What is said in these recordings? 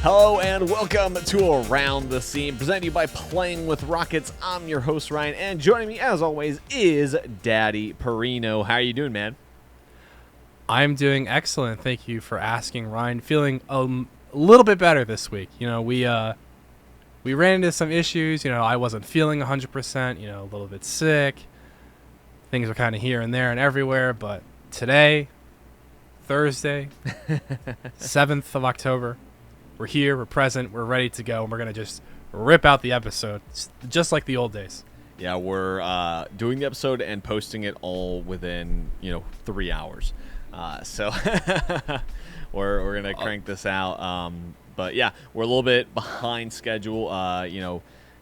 Hello and welcome to Around the Scene, presented to you by Playing with Rockets. I'm your host, Ryan, and joining me, as always, is Daddy Perino. How are you doing, man? I'm doing excellent. Thank you for asking, Ryan. Feeling a little bit better this week. You know, we ran into some issues. You know, I wasn't feeling 100%, a little bit sick. Things were kind of here and there and everywhere, but today, Thursday, 7th of October, we're here, we're present, we're ready to go, and we're going to just rip out the episode, just like the old days. Yeah, we're doing the episode and posting it all within, 3 hours. So we're going to crank this out. But, yeah, we're a little bit behind schedule.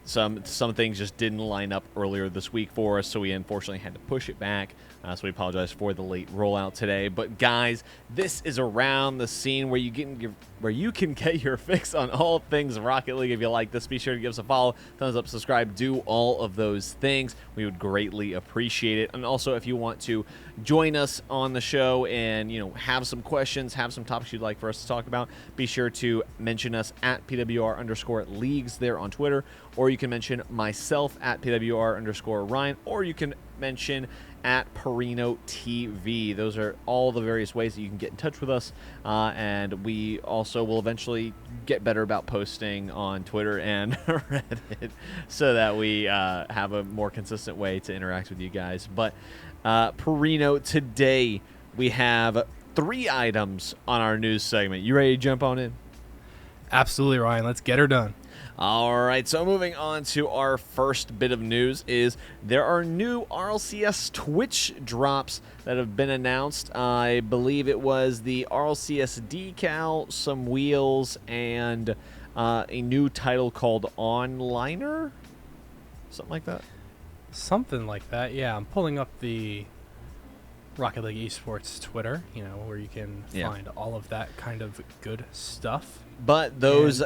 Some things just didn't line up earlier this week for us, so we unfortunately had to push it back. So we apologize for the late rollout today. But guys, this is Around the Scene, where you can get your fix on all things Rocket League. If you like this, be sure to give us a follow, thumbs up, subscribe, do all of those things. We would greatly appreciate it. And also, if you want to join us on the show and have some questions, have some topics you'd like for us to talk about, be sure to mention us at PWR_leagues there on Twitter, or you can mention myself at PWR_Ryan, or you can mention at Perino TV. Those are all the various ways that you can get in touch with us, and we also will eventually get better about posting on Twitter and Reddit so that we have a more consistent way to interact with you guys. But Perino, today we have 3 items on our news segment. You ready to jump on in? Absolutely, Ryan. Let's get her done. All right, so moving on to our first bit of news is there are new RLCS Twitch drops that have been announced. I believe it was the RLCS decal, some wheels, and a new title called Onliner? Something like that? Something like that, yeah. I'm pulling up the Rocket League Esports Twitter, where you can find all of that kind of good stuff. But those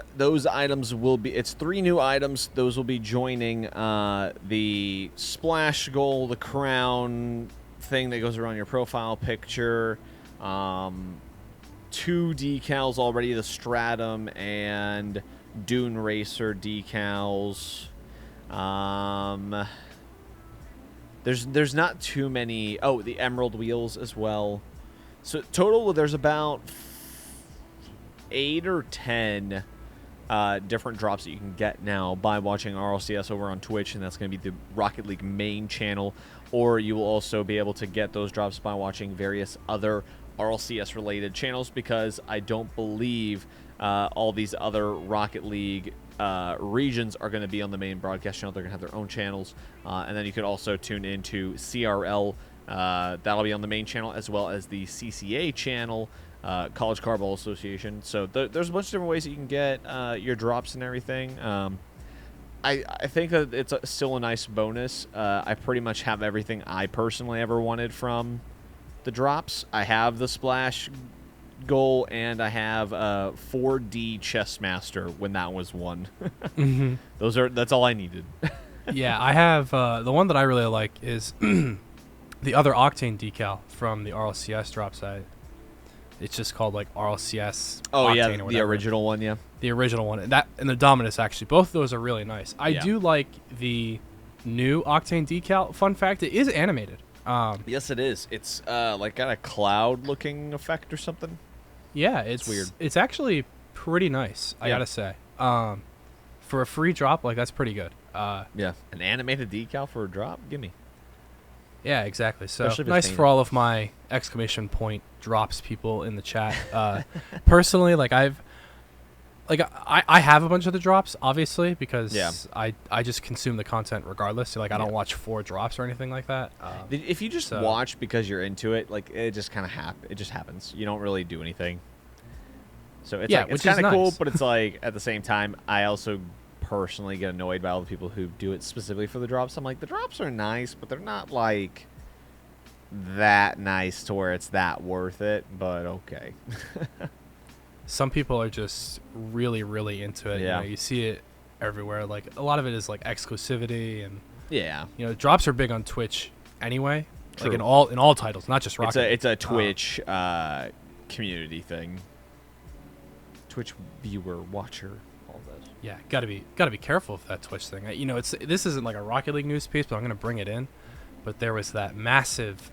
items will be, it's 3 new items. Those will be joining the splash goal, the crown thing that goes around your profile picture, 2 decals already, the Stratum and Dune Racer decals. There's not too many. Oh, the Emerald wheels as well. So total, there's about 8 or 10 different drops that you can get now by watching RLCS over on Twitch, and that's going to be the Rocket League main channel. Or you will also be able to get those drops by watching various other RLCS-related channels, because I don't believe all these other Rocket League regions are going to be on the main broadcast channel. They're going to have their own channels. And then you could also tune into CRL. That'll be on the main channel, as well as the CCA channel, College Carball Association. So there's a bunch of different ways that you can get your drops and everything. I think that it's still a nice bonus. I pretty much have everything I personally ever wanted from the drops. I have the splash goal, and I have 4D Chess Master when that was one. Mm-hmm. That's all I needed. Yeah, I have the one that I really like is the other Octane decal from the RLCS drop side. It's just called like RLCS. Oh Octane, yeah, or whatever. the original one, yeah. The original one, and the Dominus, actually, both of those are really nice. I do like the new Octane decal. Fun fact: it is animated. Yes, it is. It's like got a cloud-looking effect or something. Yeah, it's weird. It's actually pretty nice, I gotta say. For a free drop, like, that's pretty good. Yeah, an animated decal for a drop? Gimme. Yeah, exactly. So nice for all of my exclamation point drops people in the chat. Personally, like I have a bunch of the drops, obviously, because I just consume the content regardless. So, like, I don't watch 4 drops or anything like that. If you just watch because you're into it, like, it just kind of it just happens. You don't really do anything. So it's it's kind of cool, but it's like at the same time, I also personally get annoyed by all the people who do it specifically for the drops. I'm like, the drops are nice, but they're not like that nice to where it's that worth it. But okay. Some people are just really, really into it. Yeah. You see it everywhere. Like, a lot of it is like exclusivity, and drops are big on Twitch anyway. True. Like in all titles, not just Rocket. It's a Twitch community thing. Twitch viewer, watcher, all those. Yeah, gotta be careful with that Twitch thing. You know, this isn't like a Rocket League news piece, but I'm gonna bring it in. But there was that massive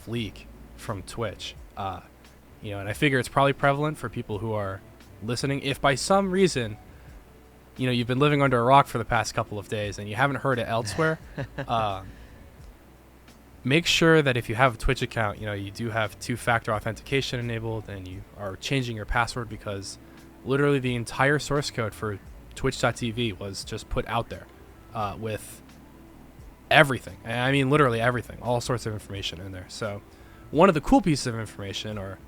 leak from Twitch. You know, and I figure it's probably prevalent for people who are listening. If by some reason, you know, you've been living under a rock for the past couple of days and you haven't heard it elsewhere, make sure that if you have a Twitch account, you know, you do have 2-factor authentication enabled and you are changing your password, because literally the entire source code for twitch.tv was just put out there with everything. I mean, literally everything, all sorts of information in there. So one of the cool pieces of information, or,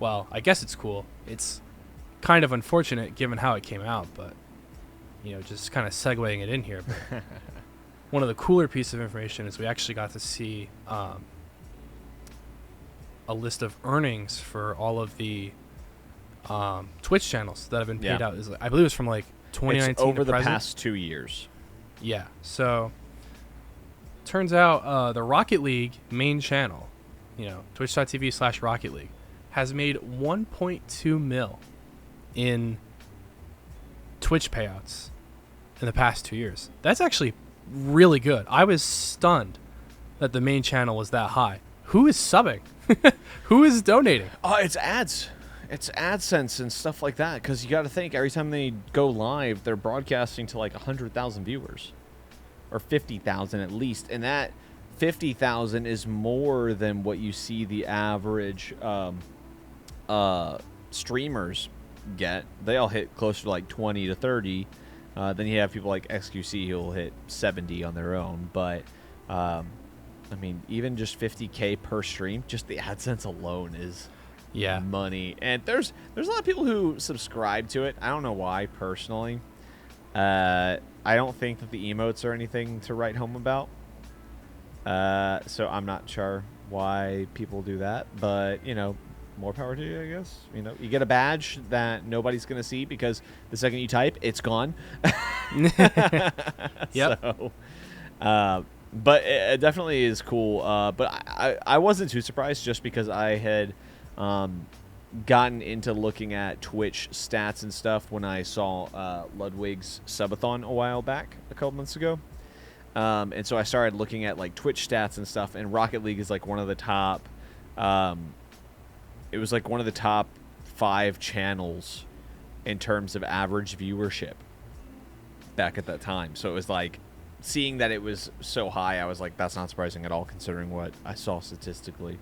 well, I guess it's cool. It's kind of unfortunate given how it came out, but, you know, just kind of segueing it in here. But one of the cooler pieces of information is we actually got to see a list of earnings for all of the Twitch channels that have been paid out. I believe it was from like 2019 it's over to the present. past 2 years. Yeah. So turns out the Rocket League main channel, you know, twitch.tv/Rocket League, has made 1.2 mil in Twitch payouts in the past 2 years. That's actually really good. I was stunned that the main channel was that high. Who is subbing? Who is donating? It's ads. It's AdSense and stuff like that, because you got to think every time they go live, they're broadcasting to like 100,000 viewers, or 50,000 at least, and that 50,000 is more than what you see the average streamers get. They all hit closer to like 20 to 30. Then you have people like XQC who will hit 70 on their own. But I mean, even just 50K per stream, just the AdSense alone is money. And there's a lot of people who subscribe to it. I don't know why personally. I don't think that the emotes are anything to write home about. So I'm not sure why people do that, but you know, more power to you, I guess. You know, you get a badge that nobody's going to see because the second you type, it's gone. Yep. So, but it definitely is cool. But I wasn't too surprised, just because I had gotten into looking at Twitch stats and stuff when I saw Ludwig's subathon a while back, a couple months ago. And so I started looking at like Twitch stats and stuff, and Rocket League is like one of the top it was like one of the top 5 channels in terms of average viewership back at that time. So it was like, seeing that it was so high, I was like, that's not surprising at all considering what I saw statistically.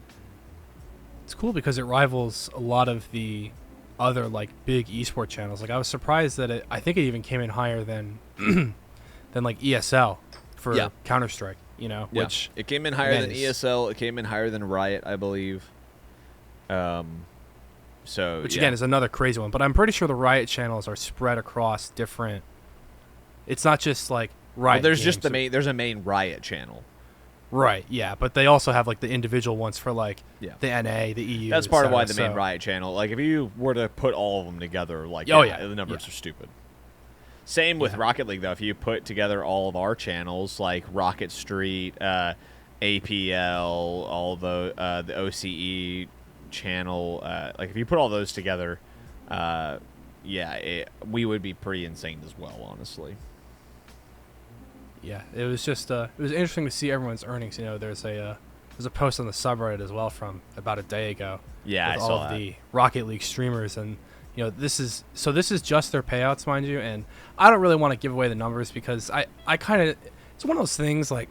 It's cool because it rivals a lot of the other like big esports channels. Like I was surprised that I think it even came in higher than than like ESL for Counter-Strike, you know, which it came in higher than ESL. It came in higher than Riot, I believe. So which again is another crazy one, but I'm pretty sure the Riot channels are spread across different. It's not just like Riot. Well, there's just there's a main Riot channel. Right, yeah, but they also have like the individual ones for like the NA, the EU. That's part of why the main Riot channel. Like if you were to put all of them togetl, like the numbers are stupid. Same with Rocket League though. If you put together all of our channels, like Rocket Street, APL, all the OCE channel, like if you put all those together, we would be pretty insane as well, honestly. Yeah, it was just it was interesting to see everyone's earnings. You know, there's a post on the subreddit as well from about a day ago. Yeah, with I saw all of the Rocket League streamers, and you know, this is just their payouts, mind you. And I don't really want to give away the numbers because I kind of, it's one of those things like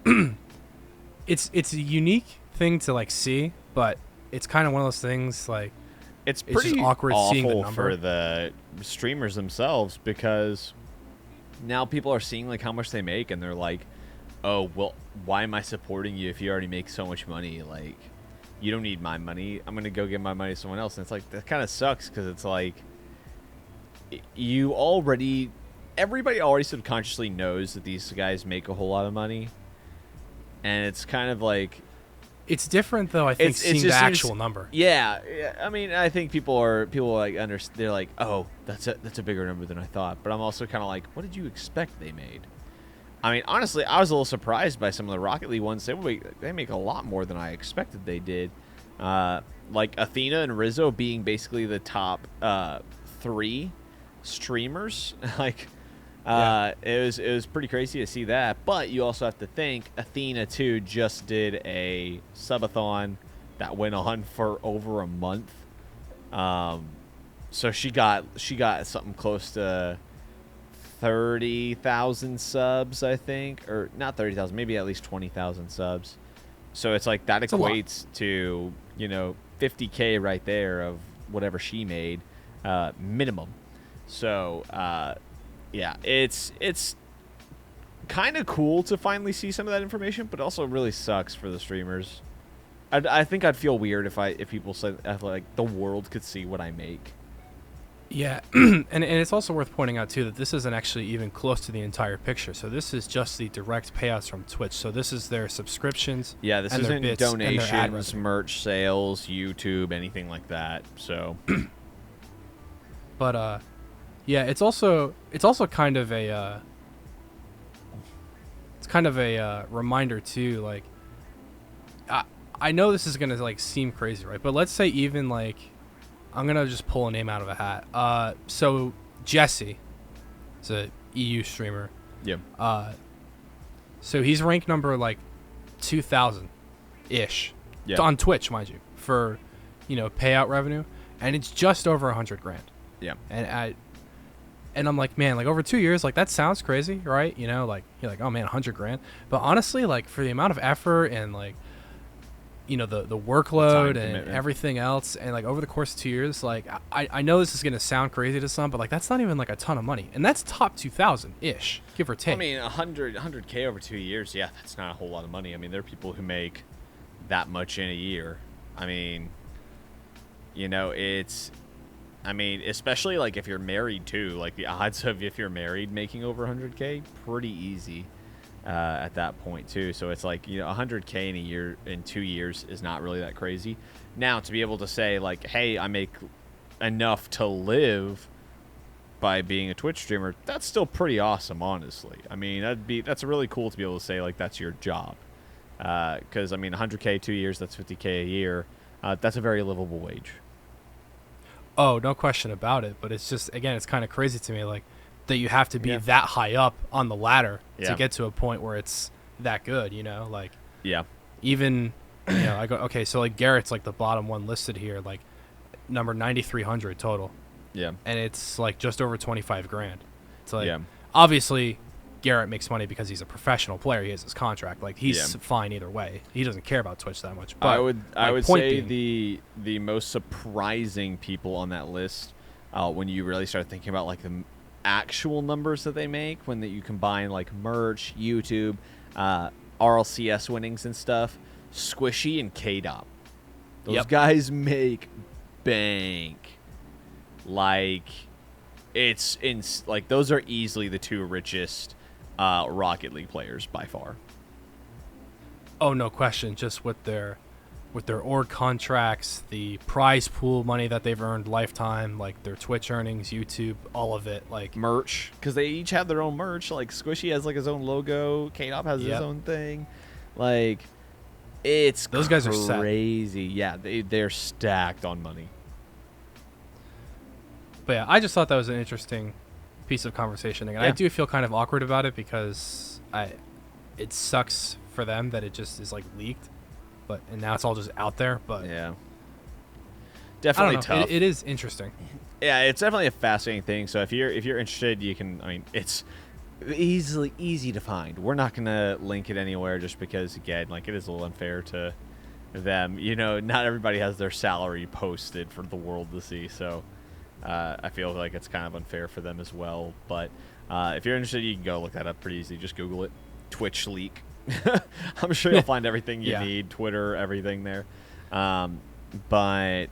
it's a unique thing to like see, but it's kind of one of those things like it's pretty just awkward seeing the number for the streamers themselves, because now people are seeing like how much they make and they're like, oh well, why am I supporting you if you already make so much money? Like, you don't need my money, I'm gonna go give my money to someone else. And it's like, that kind of sucks, because it's like everybody already subconsciously knows that these guys make a whole lot of money, and it's kind of like, it's different though. I think seeing the actual number. Yeah, I mean, I think people like they're like, oh, that's a bigger number than I thought. But I'm also kind of like, what did you expect they made? I mean, honestly, I was a little surprised by some of the Rocket League ones. They make a lot more than I expected they did. Like Athena and Rizzo being basically the top 3 streamers. Like, Yeah. it was pretty crazy to see that. But you also have to think Athena too just did a subathon that went on for over a month. So she got something close to 30,000 subs, I think, or not 30,000, maybe at least 20,000 subs. So it's like that equates to 50K right there of whatever she made, minimum. So yeah, it's kind of cool to finally see some of that information, but also really sucks for the streamers. I think I'd feel weird if people said like the world could see what I make. Yeah, and it's also worth pointing out, too, that this isn't actually even close to the entire picture. So this is just the direct payouts from Twitch. So this is their subscriptions. Yeah, this and their isn't bits and their ad donations, revenue. merch sales, YouTube, anything like that. So, But yeah, it's also kind of a reminder too. Like, I know this is gonna like seem crazy, right? But let's say even like, I'm gonna just pull a name out of a hat. So Jesse, is a EU streamer. yeah, So he's ranked number like 2,000 ish yeah, on Twitch, mind you, for payout revenue, and it's just over 100 grand. yeah. And I'm like, man, like over 2 years, like that sounds crazy, right? Like you're like, oh man, 100 grand. But honestly, like for the amount of effort and like, the workload and commitment. everything else, and like over the course of 2 years, like I know this is gonna sound crazy to some, but like that's not even like a ton of money, and that's top 2,000 ish, give or take. I mean, 100K over 2 years, yeah, that's not a whole lot of money. I mean, there are people who make that much in a year. I mean, I mean, especially like if you're married too, like the odds of if you're married making over 100K, pretty easy at that point too. So it's like, 100K in a year, in 2 years is not really that crazy. Now to be able to say like, hey, I make enough to live by being a Twitch streamer, that's still pretty awesome, honestly. I mean, that's really cool to be able to say like that's your job. Because I mean, 100K 2 years, that's 50K a year. That's a very livable wage. Oh, no question about it. But it's just, again, it's kind of crazy to me, like that you have to be Yeah. that high up on the ladder Yeah. to get to a point where it's that good. Like Yeah. even I go, okay, so like Garrett's like the bottom one listed here, like number 9,300 total, Yeah. and it's like just over 25 grand. It's like, Yeah. obviously Garrett makes money because he's a professional player. He has his contract. Like he's Yeah. fine either way. He doesn't care about Twitch that much. But I would my point say being- the most surprising people on that list, when you really start thinking about like the actual numbers that they make, when you combine like merch, YouTube, RLCS winnings and stuff, Squishy and K-Dop. Those Yep. guys make bank. Like like those are easily the two richest Rocket League players by far. Oh, no question. Just with their org contracts, the prize pool money that they've earned lifetime, like their Twitch earnings, YouTube, all of it. Like Merch, because they each have their own merch. Like Squishy has like his own logo, K-Dop has his Yep. own thing. Like it's Those guys are set. crazy. Yeah, they're stacked on money. But yeah, I just thought that was an interesting piece of conversation. And I Yeah. do feel kind of awkward about it because it sucks for them that it just is like leaked, and now it's all just out there. But Yeah, I don't definitely know. tough. It is interesting. Yeah, it's definitely a fascinating thing. So if you're interested, you can. I mean, it's easy to find. We're not gonna link it anywhere just because, again, like it is a little unfair to them. Not everybody has their salary posted for the world to see. So I feel like it's kind of unfair for them as well. But if you're interested, you can go look that up pretty easy. Just Google it, Twitch leak. I'm sure you'll find everything you Yeah. need. Twitter, everything there. But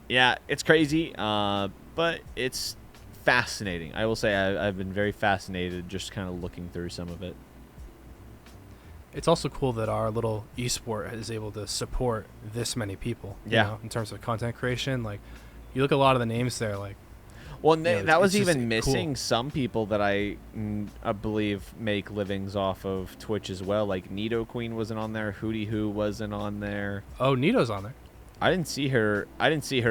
yeah, it's crazy. But it's fascinating. I will say I've been very fascinated just kind of looking through some of it. It's also cool that our little esport is able to support this many people. Yeah. In terms of content creation, like you look at a lot of the names there, like. Well, and Yeah, that was it's just even missing cool. some people that I believe make livings off of Twitch as well. Like Nido Queen wasn't on there. Hootie Who wasn't on there. Oh, Nito's on there. I didn't see her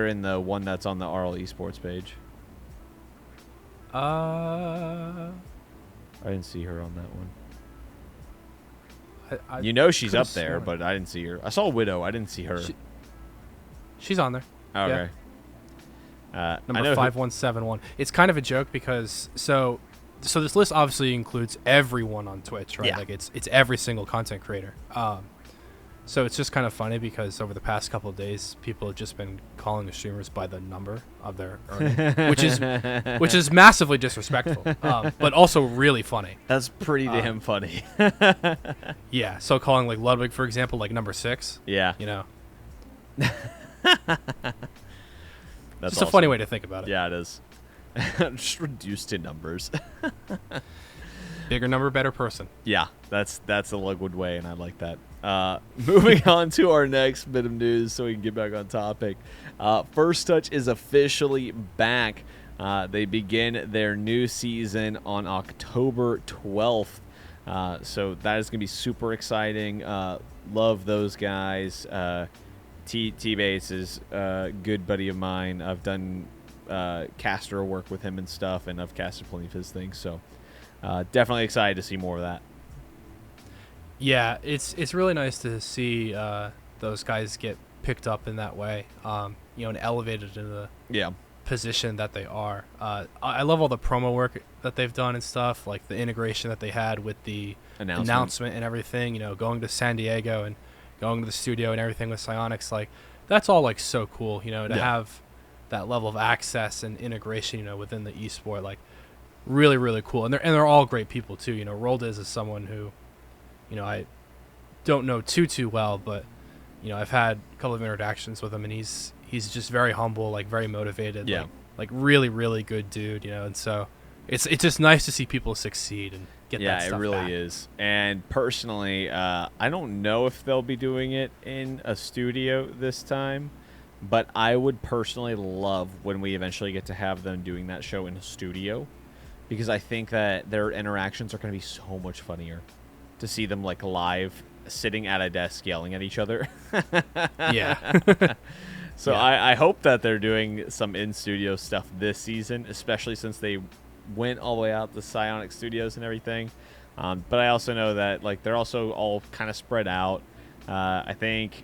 in the one that's on the RL Esports page. I I didn't see her on that one. I You know she's could've up there, sworn. but I didn't see her. I saw Widow. I didn't see her. She's on there. Okay. I Number know 5171. It's kind of a joke because so this list obviously includes everyone on Twitch, right? Yeah. Like it's every single content creator. So it's just kind of funny because over the past couple of days, people have just been calling the streamers by the number of their earning, which is massively disrespectful, but also really funny. That's pretty damn funny. Yeah. So calling like Ludwig, for example, like number 6. Yeah. You know. That's Just a funny way to think about it. Yeah, it is. Just reduced to numbers. Bigger number, better person. Yeah, that's a Ludwig way, and I like that. Moving on to our next bit of news so we can get back on topic. First Touch is officially back. They begin their new season on October 12th. So that is going to be super exciting. Love those guys. T-Bates is a good buddy of mine. I've done caster work with him and stuff, and I've casted plenty of his things. So definitely excited to see more of that. Yeah, it's really nice to see those guys get picked up in that way, and elevated into the position that they are. I love all the promo work that they've done and stuff, like the integration that they had with the announcement and everything. Going to San Diego and going to the studio and everything with Psionics, like that's all like so cool. To have that level of access and integration, within the esport, like really really cool. And they're all great people too. Roldiz is someone who, I don't know too well, but I've had a couple of interactions with him, and he's just very humble, like very motivated, like really really good dude, and so it's just nice to see people succeed and get that stuff it really back. is. And personally, I don't know if they'll be doing it in a studio this time, but I would personally love when we eventually get to have them doing that show in a studio, because I think that their interactions are going to be so much funnier to see them like live sitting at a desk yelling at each other. Yeah. So yeah. I hope that they're doing some in-studio stuff this season, especially since they went all the way out to Psionic Studios and everything. But I also know that like they're also all kind of spread out. I think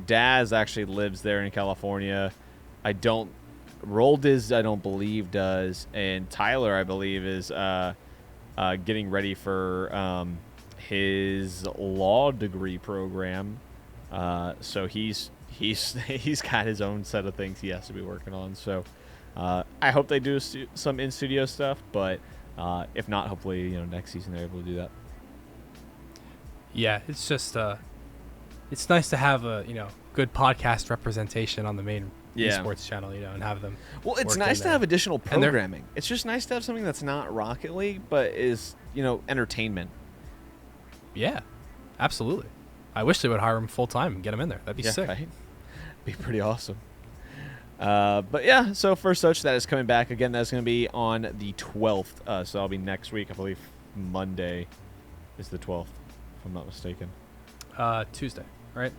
Daz actually lives there in California. Roldiz I don't believe does, and Tyler I believe is getting ready for his law degree program. So he's got his own set of things he has to be working on. So I hope they do some in-studio stuff, but if not, hopefully next season they're able to do that. Yeah, it's just it's nice to have a good podcast representation on the main esports channel, and have them. Well, it's nice to have additional programming. It's just nice to have something that's not Rocket League, but is entertainment. Yeah, absolutely. I wish they would hire him full time and get him in there. That'd be sick. Right? Be pretty awesome. But yeah, so First Touch, that is coming back again. That's going to be on the 12th. So that'll be next week. I believe Monday is the 12th, if I'm not mistaken. Tuesday, right?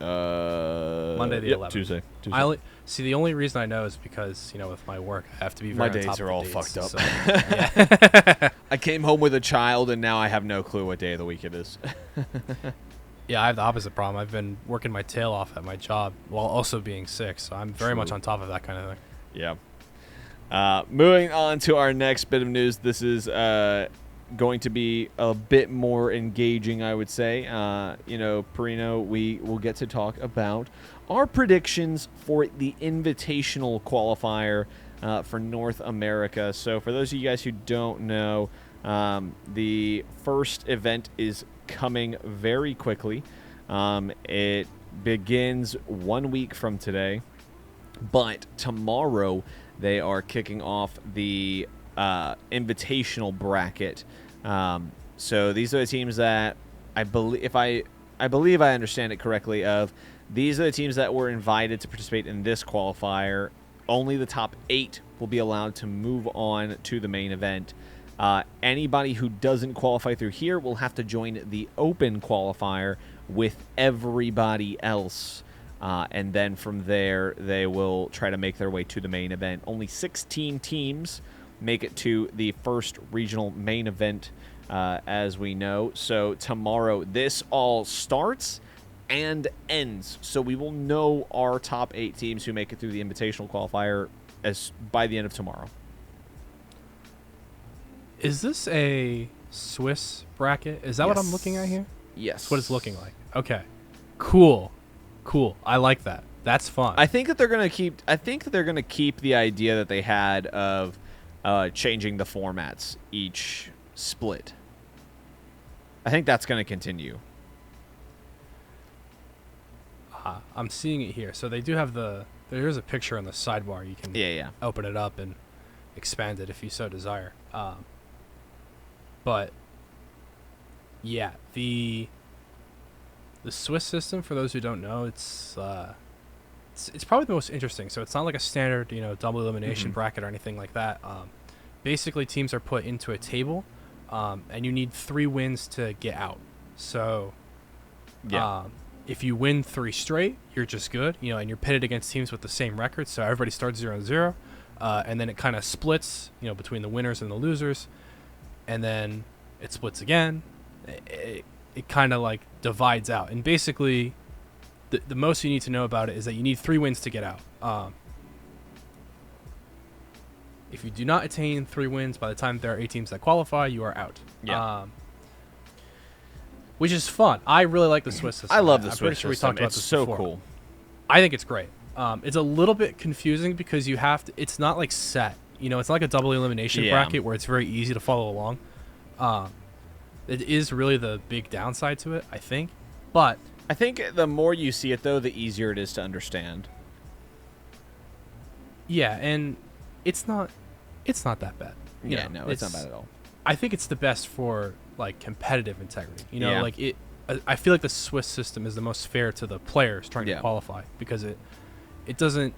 Monday the 11th. Tuesday. The only reason I know is because with my work I have to be very my days on top are of all dates, fucked up. So, yeah. I came home with a child and now I have no clue what day of the week it is. Yeah, I have the opposite problem. I've been working my tail off at my job while also being sick, so I'm very much on top of that kind of thing. Yeah. Moving on to our next bit of news. This is going to be a bit more engaging, I would say. Perino, we will get to talk about our predictions for the Invitational Qualifier for North America. So for those of you guys who don't know, the first event is coming very quickly. It begins 1 week from today, but tomorrow they are kicking off the invitational bracket. So these are the teams that I believe, I believe I understand it correctly, these are the teams that were invited to participate in this qualifier. Only the top 8 will be allowed to move on to the main event. Anybody who doesn't qualify through here will have to join the open qualifier with everybody else. And then from there, they will try to make their way to the main event. Only 16 teams make it to the first regional main event, as we know. So tomorrow, this all starts and ends. So we will know our top 8 teams who make it through the Invitational Qualifier by the end of tomorrow. Is this a Swiss bracket? Is that what I'm looking at here? Yes. That's what it's looking like. Okay. Cool. I like that. That's fun. I think that they're gonna keep. I think that they're gonna keep the idea that they had of changing the formats each split. I think that's gonna continue. I'm seeing it here. So they do have there's a picture on the sidebar. You can open it up and expand it if you so desire. But yeah, the Swiss system, for those who don't know, it's probably the most interesting. So it's not like a standard, double elimination bracket or anything like that. Basically, teams are put into a table, and you need 3 wins to get out. So, if you win 3 straight, you're just good, and you're pitted against teams with the same record. So everybody starts 0-0, and then it kind of splits, between the winners and the losers, and then it splits again. It kind of like divides out, and basically the most you need to know about it is that you need 3 wins to get out. If you do not attain 3 wins by the time there are 8 teams that qualify, you are out. Which is fun. I really like the Swiss system. I love the I'm Swiss pretty sure system. We talked about it's this so before. Cool. I think it's great. It's a little bit confusing because you have to. It's not like set. It's not like a double elimination bracket where it's very easy to follow along. It is really the big downside to it, I think. But I think the more you see it, though, the easier it is to understand. Yeah, and it's not that bad. No, it's not bad at all. I think it's the best for like competitive integrity. Like I feel like the Swiss system is the most fair to the players trying to qualify because it doesn't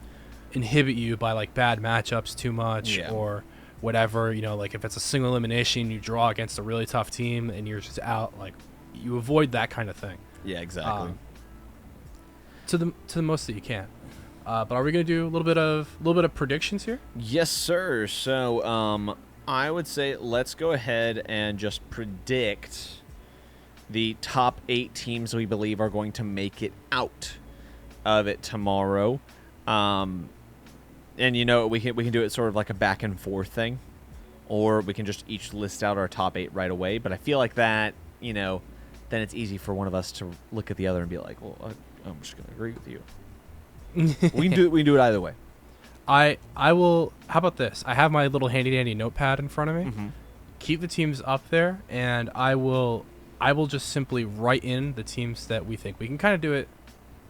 inhibit you by like bad matchups too much or whatever. Like if it's a single elimination, you draw against a really tough team and you're just out. Like you avoid that kind of thing. Yeah, exactly. To the most that you can. But are we gonna do a little bit of predictions here? Yes, sir. So I would say let's go ahead and just predict the top 8 teams we believe are going to make it out of it tomorrow. And we can do it sort of like a back and forth thing, or we can just each list out our top 8 right away. But I feel like that, then it's easy for one of us to look at the other and be like, well, I'm just going to agree with you. we can do it either way. I will. How about this? I have my little handy dandy notepad in front of me. Mm-hmm. Keep the teams up there, and I will just simply write in the teams that we think. We can kind of do it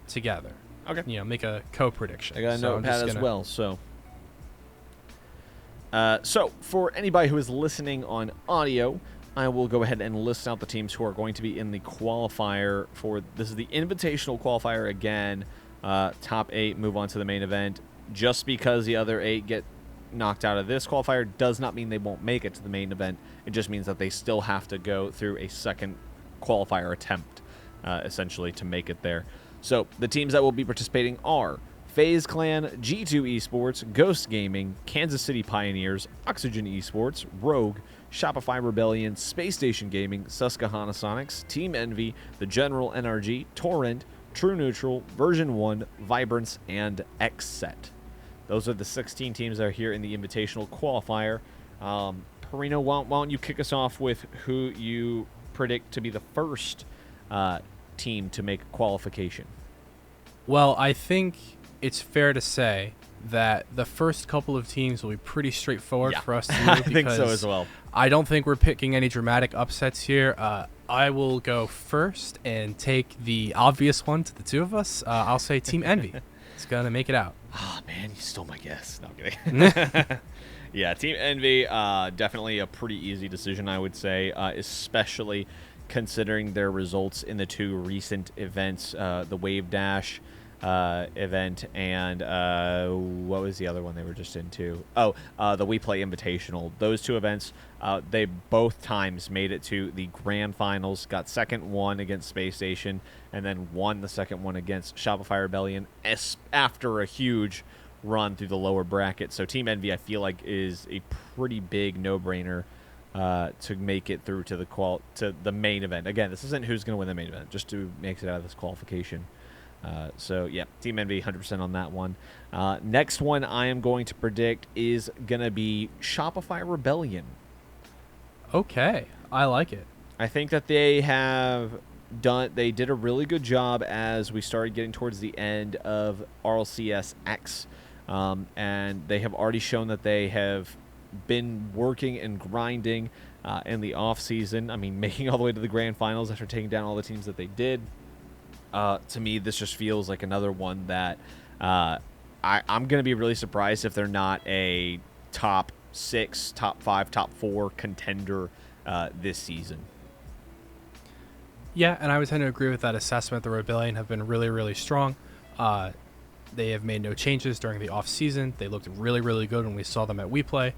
together. Okay. Make a co-prediction. I got a notepad as well. So for anybody who is listening on audio, I will go ahead and list out the teams who are going to be in the qualifier for this is the Invitational Qualifier again. Top 8 move on to the main event. Just because the other 8 get knocked out of this qualifier does not mean they won't make it to the main event. It just means that they still have to go through a second qualifier attempt, essentially, to make it there. So the teams that will be participating are FaZe Clan, G2 Esports, Ghost Gaming, Kansas City Pioneers, Oxygen Esports, Rogue, Shopify Rebellion, Space Station Gaming, Susquehanna Sonics, Team Envy, The General NRG, Torrent, True Neutral, Version 1, Vibrance, and XSET. Those are the 16 teams that are here in the Invitational Qualifier. Perino, why don't you kick us off with who you predict to be the first team to make qualification? Well, I think it's fair to say that the first couple of teams will be pretty straightforward for us to do. I think so as well. I don't think we're picking any dramatic upsets here. I will go first and take the obvious one to the two of us. I'll say Team Envy. It's going to make it out. Oh, man, you stole my guess. No, I'm kidding. Yeah, Team Envy, definitely a pretty easy decision, I would say, especially considering their results in the 2 recent events, the Wave Dash event and what was the other one they were just into? Oh, the We Play Invitational. Those 2 events, they both times made it to the grand finals, got second one against Space Station, and then won the second one against Shopify Rebellion after a huge run through the lower bracket. So Team Envy, I feel like, is a pretty big no-brainer to make it through to the main event. Again, this isn't who's going to win the main event, just to make it out of this qualification. So, yeah, Team Envy, 100% on that one. Next one I am going to predict is going to be Shopify Rebellion. Okay, I like it. I think that they did a really good job as we started getting towards the end of RLCS X, and they have already shown that they have been working and grinding in the off season. I mean, making all the way to the grand finals after taking down all the teams that they did. To me, this just feels like another one that I'm going to be really surprised if they're not a top 6, top 5, top 4 contender this season. Yeah, and I would tend to agree with that assessment. The Rebellion have been really, really strong. They have made no changes during the off season. They looked really, really good when we saw them at WePlay.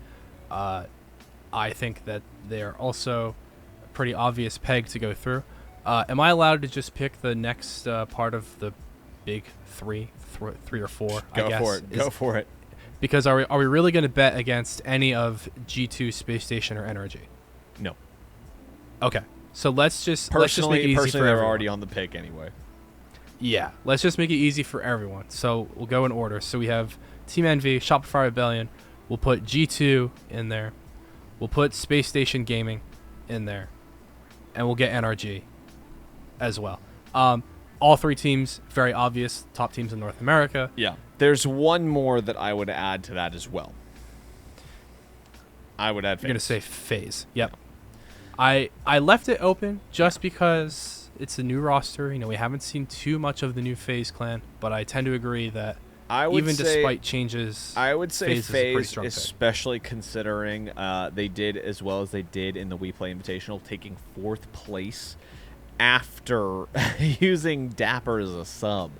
I think that they're also a pretty obvious peg to go through. Am I allowed to just pick the next part of the big three or four? Go for it. Because are we really going to bet against any of G2, Space Station, or Energy? No. Okay. So let's just make it easy for everyone. They're already on the pick anyway. Yeah, let's just make it easy for everyone. So we'll go in order. So we have Team Envy, Shopify Rebellion. We'll put G2 in there. We'll put Space Station Gaming in there. And we'll get NRG as well. All three teams, very obvious, top teams in North America. Yeah. There's one more that I would add to that as well. I would add FaZe. You're going to say FaZe. Yep. I left it open just because it's a new roster. You know, we haven't seen too much of the new FaZe clan, but I tend to agree that despite changes, I would say FaZe, pick. especially considering they did as well as they did in the WePlay Invitational, taking 4th place after using Dapper as a sub.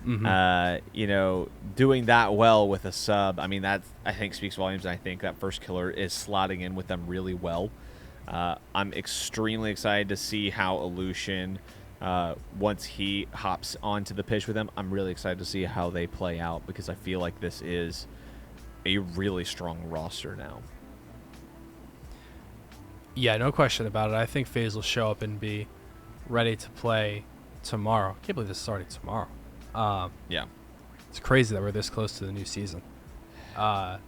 Mm-hmm. Doing that well with a sub, I mean, that I think speaks volumes. And I think that first killer is slotting in with them really well. I'm extremely excited to see how Illusion, once he hops onto the pitch with them, I'm really excited to see how they play out because I feel like this is a really strong roster now. Yeah, no question about it. I think FaZe will show up and be ready to play tomorrow. I can't believe this is already tomorrow. Yeah. It's crazy that we're this close to the new season. But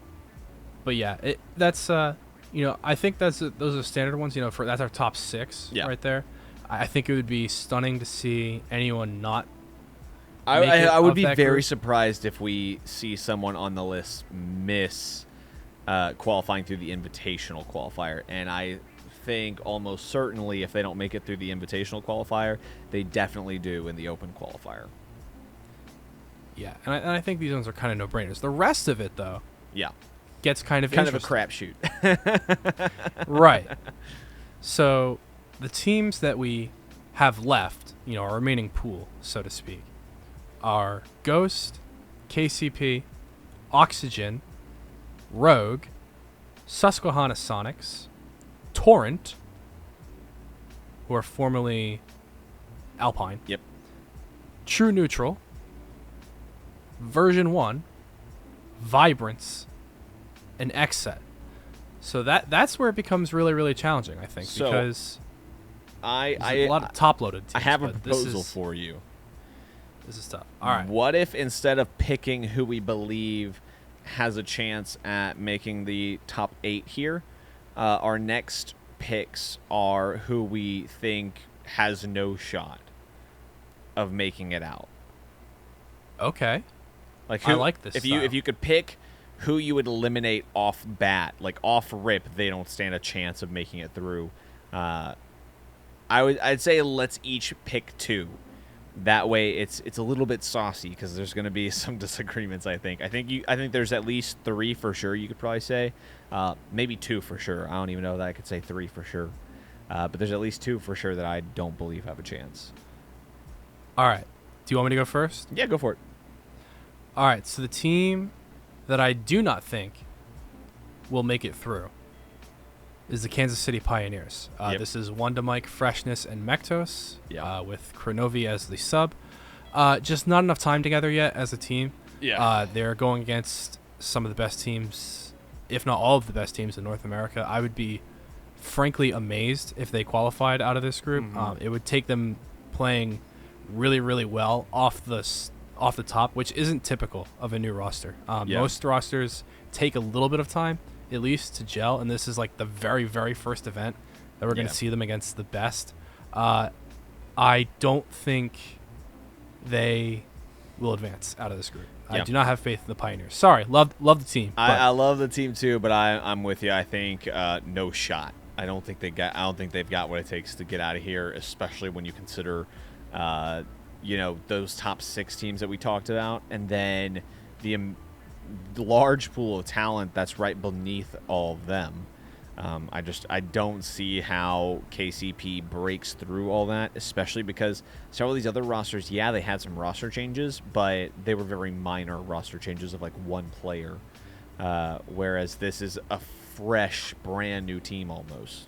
yeah, that's I think those are standard ones. That's our top 6 right there. I think it would be stunning to see anyone not. I would be very surprised if we see someone on the list miss qualifying through the Invitational Qualifier, and I think almost certainly if they don't make it through the Invitational Qualifier, they definitely do in the Open Qualifier. Yeah, and I think these ones are kind of no-brainers. The rest of it, though, gets kind of a crapshoot. Right. So the teams that we have left, our remaining pool, so to speak, are Ghost, KCP, Oxygen, Rogue, Susquehanna Sonics, Torrent, who are formerly Alpine. Yep. True Neutral, Version 1, Vibrance, and Xset. So that's where it becomes really, really challenging, I think, because there's a lot of top-loaded teams. I have a proposal for you. This is tough. All right. What if instead of picking who we believe has a chance at making the top 8 here, our next picks are who we think has no shot of making it out? Okay. Like I like this. If you could pick who you would eliminate off bat, like off rip, they don't stand a chance of making it through. I'd say let's each pick 2. That way, it's a little bit saucy because there's going to be some disagreements. I think there's at least 3 for sure. You could probably say, maybe 2 for sure. I don't even know that I could say 3 for sure. But there's at least 2 for sure that I don't believe have a chance. All right. Do you want me to go first? Yeah, go for it. All right. So the team that I do not think will make it through is the Kansas City Pioneers. This is Wanda Mike, Freshness, and Mektos with Kronovi as the sub. Just not enough time together yet as a team. Yeah. They're going against some of the best teams, if not all of the best teams in North America. I would be frankly amazed if they qualified out of this group. It would take them playing really, really well off the top, which isn't typical of a new roster. Most rosters take a little bit of time, at least, to gel, and this is like the very, very first event that we're going to see them against the best. I don't think they will advance out of this group. I do not have faith in the Pioneers. Sorry, love the team. I love the team too, but I'm with you. I think no shot. I don't think they've got what it takes to get out of here, especially when you consider those top 6 teams that we talked about, and then the large pool of talent that's right beneath all of them. I don't see how KCP breaks through all that, especially because several of these other rosters, they had some roster changes, but they were very minor roster changes of like one player, whereas this is a fresh, brand new team almost.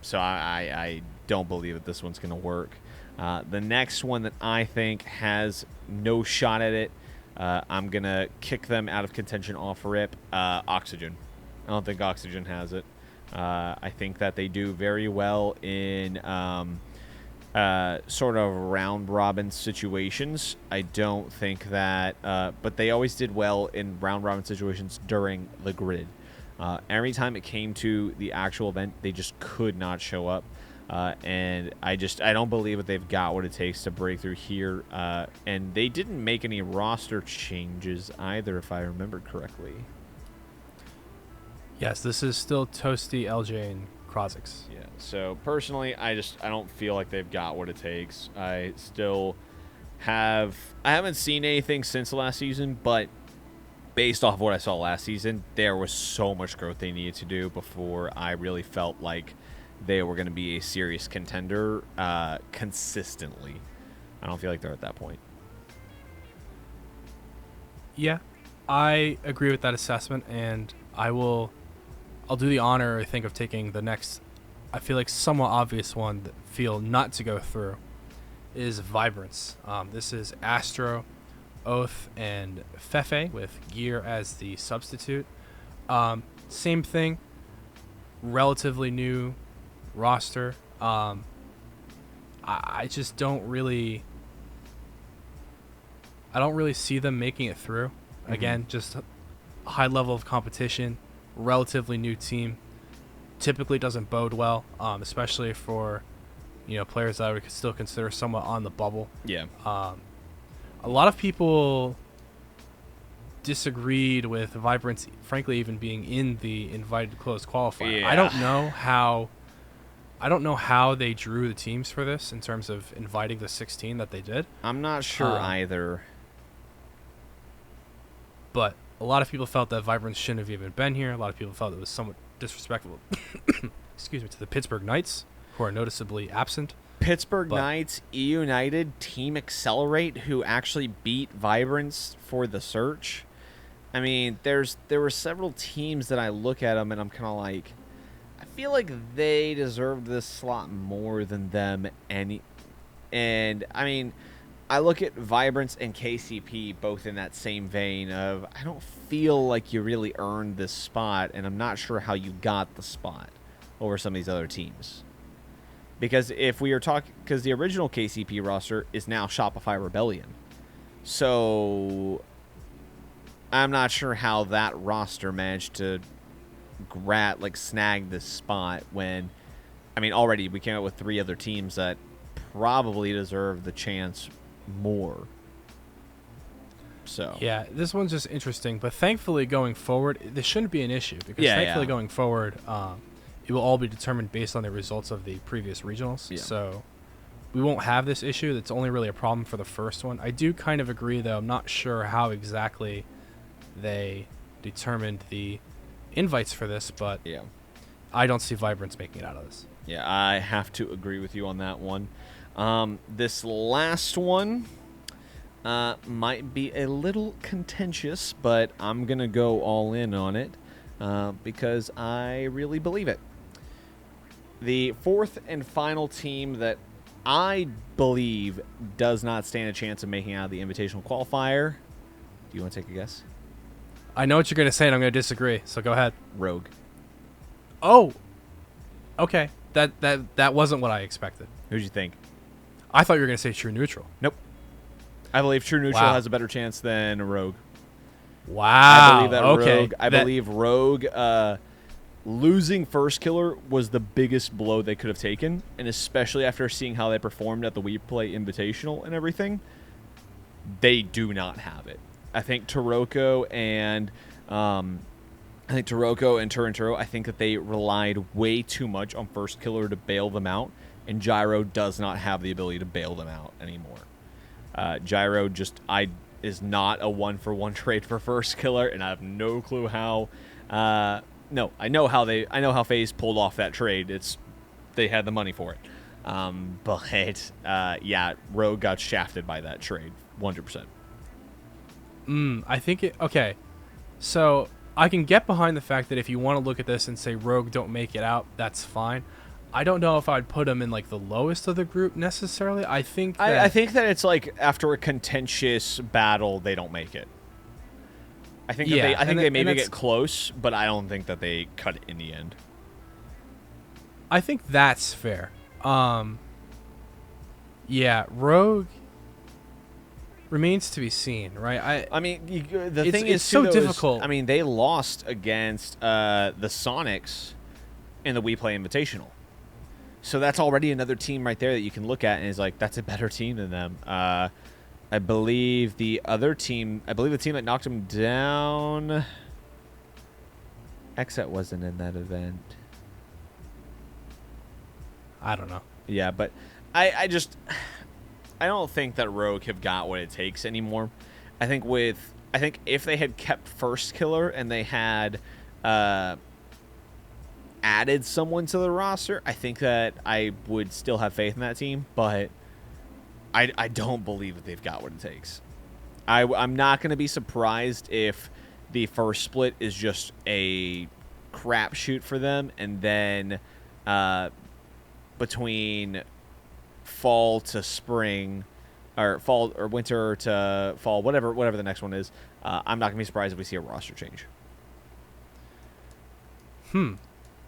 So I don't believe that this one's going to work. The next one that I think has no shot at it, I'm going to kick them out of contention off rip, Oxygen. I don't think Oxygen has it. I think that they do very well in sort of round-robin situations. I don't think that... but they always did well in round-robin situations during the grid. Every time it came to the actual event, they just could not show up. And I don't believe that they've got what it takes to break through here. And they didn't make any roster changes either, if I remember correctly. Yes, this is still Toasty, LJ, and Krozix. Yeah, so personally, I don't feel like they've got what it takes. I haven't seen anything since last season, but based off of what I saw last season, there was so much growth they needed to do before I really felt like they were going to be a serious contender consistently. I don't feel like they're at that point. Yeah, I agree with that assessment, and I'll do the honor, I think, of taking the next, I feel like, somewhat obvious one that feel not to go through is Vibrance. This is Astro, Oath, and Fefe with Gear as the substitute. Same thing, relatively new roster. I just don't really see them making it through. Again, just a high level of competition, relatively new team, typically doesn't bode well, especially for players that I would still consider somewhat on the bubble. Yeah. A lot of people disagreed with Vibrance, frankly, even being in the invited closed qualifier. Yeah. I don't know how they drew the teams for this in terms of inviting the 16 that they did. I'm not sure either. But a lot of people felt that Vibrance shouldn't have even been here. A lot of people felt it was somewhat disrespectful excuse me, to the Pittsburgh Knights, who are noticeably absent. Pittsburgh Knights, E-United, Team Accelerate, who actually beat Vibrance for the search. I mean, there were several teams that I look at them and I'm kind of like, I feel like they deserved this slot more than them. And I mean, I look at Vibrance and KCP both in that same vein of, I don't feel like you really earned this spot, and I'm not sure how you got the spot over some of these other teams. Because if we are talking, because the original KCP roster is now Shopify Rebellion. So I'm not sure how that roster managed to snag this spot when, I mean, already we came out with 3 other teams that probably deserve the chance more. So yeah, this one's just interesting, but thankfully going forward, this shouldn't be an issue because thankfully going forward, it will all be determined based on the results of the previous regionals. So we won't have this issue. That's only really a problem for the first one. I do kind of agree, though. I'm not sure how exactly they determined the invites for this, but I don't see Vibrance making it out of this. Yeah, I have to agree with you on that one. This last one might be a little contentious, but I'm going to go all in on it because I really believe it. The fourth and final team that I believe does not stand a chance of making out of the Invitational Qualifier Do you want to take a guess? I know what you're going to say, and I'm going to disagree, so go ahead. Rogue. Oh, okay. That wasn't what I expected. Who'd you think? I thought you were going to say True Neutral. Nope. I believe True Neutral Wow. has a better chance than Rogue. Wow. I believe that okay. Rogue. I believe Rogue. Losing First Killer was the biggest blow they could have taken, and especially after seeing how they performed at the We Play Invitational and everything, they do not have it. I think Taroko and Turinturo, I think that they relied way too much on First Killer to bail them out, and Gyro does not have the ability to bail them out anymore. Gyro is not a 1-for-1 trade for First Killer, and I have no clue how. No, I know how FaZe pulled off that trade. They had the money for it. But Rogue got shafted by that trade, 100%. I think it. Okay, so I can get behind the fact that if you want to look at this and say Rogue don't make it out, that's fine. I don't know if I'd put them in like the lowest of the group necessarily. I think that it's like after a contentious battle, they don't make it. I think they maybe get close, but I don't think that they cut it in the end. I think that's fair. Rogue remains to be seen, right? I mean, the it's thing is so too, difficult. I mean, they lost against the Sonics in the We Play Invitational, so that's already another team right there that you can look at and is like, that's a better team than them. I believe the team that knocked him down, Exet wasn't in that event. I don't know. Yeah, but I don't think that Rogue have got what it takes anymore. I think if they had kept First Killer and they had added someone to the roster, I think that I would still have faith in that team, but I don't believe that they've got what it takes. I'm not going to be surprised if the first split is just a crapshoot for them, and then between fall to spring, or fall or winter to fall, whatever the next one is, I'm not going to be surprised if we see a roster change.